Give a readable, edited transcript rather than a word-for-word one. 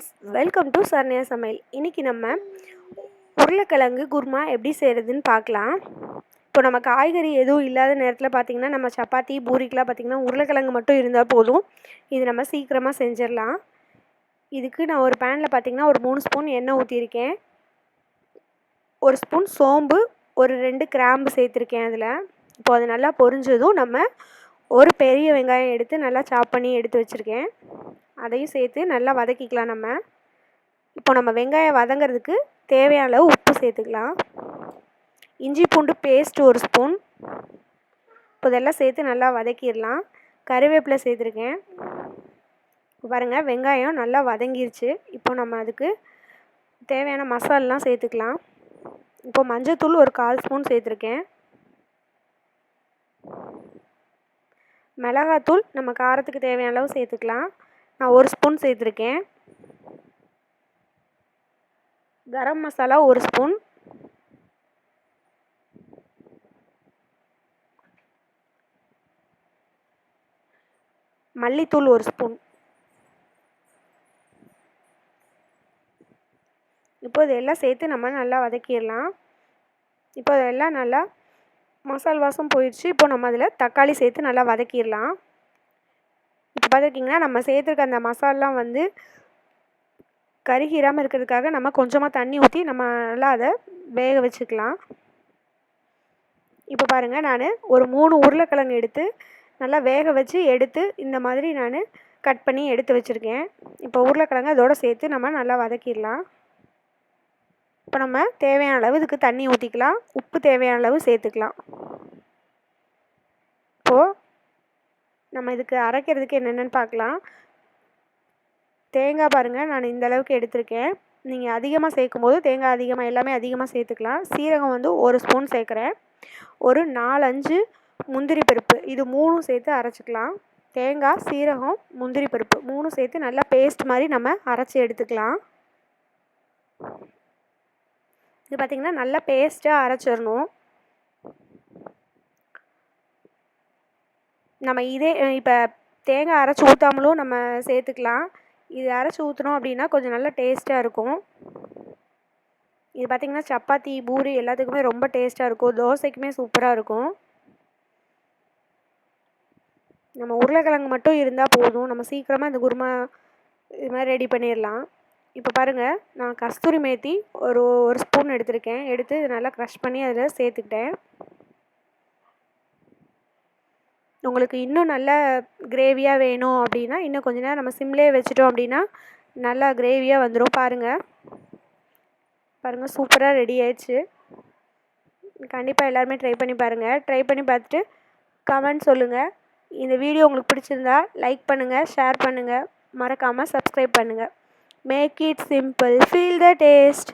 Friends, welcome to Saranya சமையல். இன்றைக்கி நம்ம உருளைக்கிழங்கு குருமா எப்படி செய்கிறதுன்னு பார்க்கலாம். இப்போ நம்ம காய்கறி எதுவும் இல்லாத நேரத்தில் பார்த்திங்கன்னா, நம்ம சப்பாத்தி பூரிக்கெலாம் பார்த்திங்கன்னா உருளைக்கிழங்கு மட்டும் இருந்தால் போதும். இது நம்ம சீக்கிரமாக செஞ்சிடலாம். இதுக்கு நான் ஒரு பேனில் பார்த்திங்கன்னா ஒரு 3 ஸ்பூன் எண்ணெய் ஊற்றியிருக்கேன். 1 ஸ்பூன் சோம்பு, ஒரு 2 கிராம்பு சேர்த்துருக்கேன். அதில் இப்போ அது நல்லா பொரிஞ்சதும் நம்ம ஒரு பெரிய வெங்காயம் எடுத்து நல்லா சாப் பண்ணி எடுத்து வச்சுருக்கேன். அதையும் சேர்த்து நல்லா வதக்கிக்கலாம். இப்போ நம்ம வெங்காயம் வதங்கிறதுக்கு தேவையான அளவு உப்பு சேர்த்துக்கலாம். இஞ்சி பூண்டு பேஸ்ட் 1 ஸ்பூன். இப்போ இதெல்லாம் சேர்த்து நல்லா வதக்கிடலாம். கருவேப்பிலை சேர்த்துருக்கேன். பாருங்கள், வெங்காயம் நல்லா வதங்கிருச்சு. இப்போ நம்ம அதுக்கு தேவையான மசாலாலாம் சேர்த்துக்கலாம். இப்போ மஞ்சள்தூள் ஒரு 1/4 ஸ்பூன் சேர்த்துருக்கேன். மிளகாத்தூள் நம்ம காரத்துக்கு தேவையான அளவு சேர்த்துக்கலாம். நான் 1 ஸ்பூன் சேர்த்துருக்கேன். கரம் மசாலா 1 ஸ்பூன். மல்லித்தூள் 1 ஸ்பூன். இப்போ இதெல்லாம் சேர்த்து நம்ம நல்லா வதக்கிடலாம். இப்போ இதெல்லாம் நல்லா மசால் வாசம் போயிடுச்சு. இப்போ நம்ம அதில் தக்காளி சேர்த்து நல்லா வதக்கிடலாம். இப்போ பார்த்துக்கிட்டிங்கன்னா நம்ம சேர்த்துருக்க அந்த மசாலாம் வந்து கருகிராமல் இருக்கிறதுக்காக நம்ம கொஞ்சமாக தண்ணி ஊற்றி நம்ம நல்லா அதை வேக வச்சுக்கலாம். இப்போ பாருங்கள், நான் ஒரு 3 உருளைக்கிழங்கு எடுத்து நல்லா வேக வச்சு எடுத்து இந்த மாதிரி நான் கட் பண்ணி எடுத்து வச்சுருக்கேன். இப்போ உருளைக்கிழங்கு அதோடு சேர்த்து நம்ம நல்லா வதக்கிடலாம். இப்போ நம்ம தேவையான அளவு இதுக்கு தண்ணி ஊற்றிக்கலாம். உப்பு தேவையான அளவு சேர்த்துக்கலாம். இப்போது நம்ம இதுக்கு அரைக்கிறதுக்கு என்னென்னு பார்க்கலாம். தேங்காய் பாருங்கள், நான் இந்த அளவுக்கு எடுத்திருக்கேன். நீங்கள் அதிகமாக சேர்க்கும்போது தேங்காய் அதிகமாக எல்லாமே அதிகமாக சேர்த்துக்கலாம். சீரகம் வந்து 1 ஸ்பூன் சேர்க்குறேன். ஒரு 4-5 முந்திரி பருப்பு, இது 3 சேர்த்து அரைச்சிக்கலாம். தேங்காய், சீரகம், முந்திரி பருப்பு 3 சேர்த்து நல்லா பேஸ்ட் மாதிரி நம்ம அரைச்சி எடுத்துக்கலாம். இது பார்த்திங்கன்னா நல்லா பேஸ்ட்டாக அரைச்சிடணும். நம்ம இதே இப்போ தேங்காய் அரைச்சி ஊற்றாமலும் நம்ம சேர்த்துக்கலாம். இது அரைச்சி ஊற்றினோம் அப்படின்னா கொஞ்சம் நல்லா டேஸ்ட்டாக இருக்கும். இது பார்த்திங்கன்னா சப்பாத்தி பூரி எல்லாத்துக்குமே ரொம்ப டேஸ்ட்டாக இருக்கும். தோசைக்குமே சூப்பராக இருக்கும். நம்ம உருளைக்கிழங்கு மட்டும் இருந்தால் போதும், நம்ம சீக்கிரமாக இந்த குருமா இது மாதிரி ரெடி பண்ணிடலாம். இப்போ பாருங்கள், நான் கஸ்தூரி மேத்தி ஒரு ஸ்பூன் எடுத்திருக்கேன். எடுத்து நல்லா க்ரஷ் பண்ணி அதில் சேர்த்துக்கிட்டேன். உங்களுக்கு இன்னும் நல்லா கிரேவியாக வேணும் அப்படின்னா இன்னும் கொஞ்ச நேரம் நம்ம சிம்லேயே வச்சிட்டோம் அப்படின்னா நல்லா கிரேவியாக வந்துடும். பாருங்கள் சூப்பராக ரெடி ஆயிடுச்சு. கண்டிப்பாக எல்லாருமே ட்ரை பண்ணி பாருங்கள். ட்ரை பண்ணி பார்த்துட்டு கமெண்ட் சொல்லுங்கள். இந்த வீடியோ உங்களுக்கு பிடிச்சிருந்தா லைக் பண்ணுங்கள், ஷேர் பண்ணுங்கள், மறக்காமல் சப்ஸ்கிரைப் பண்ணுங்கள். Make it simple, feel the taste.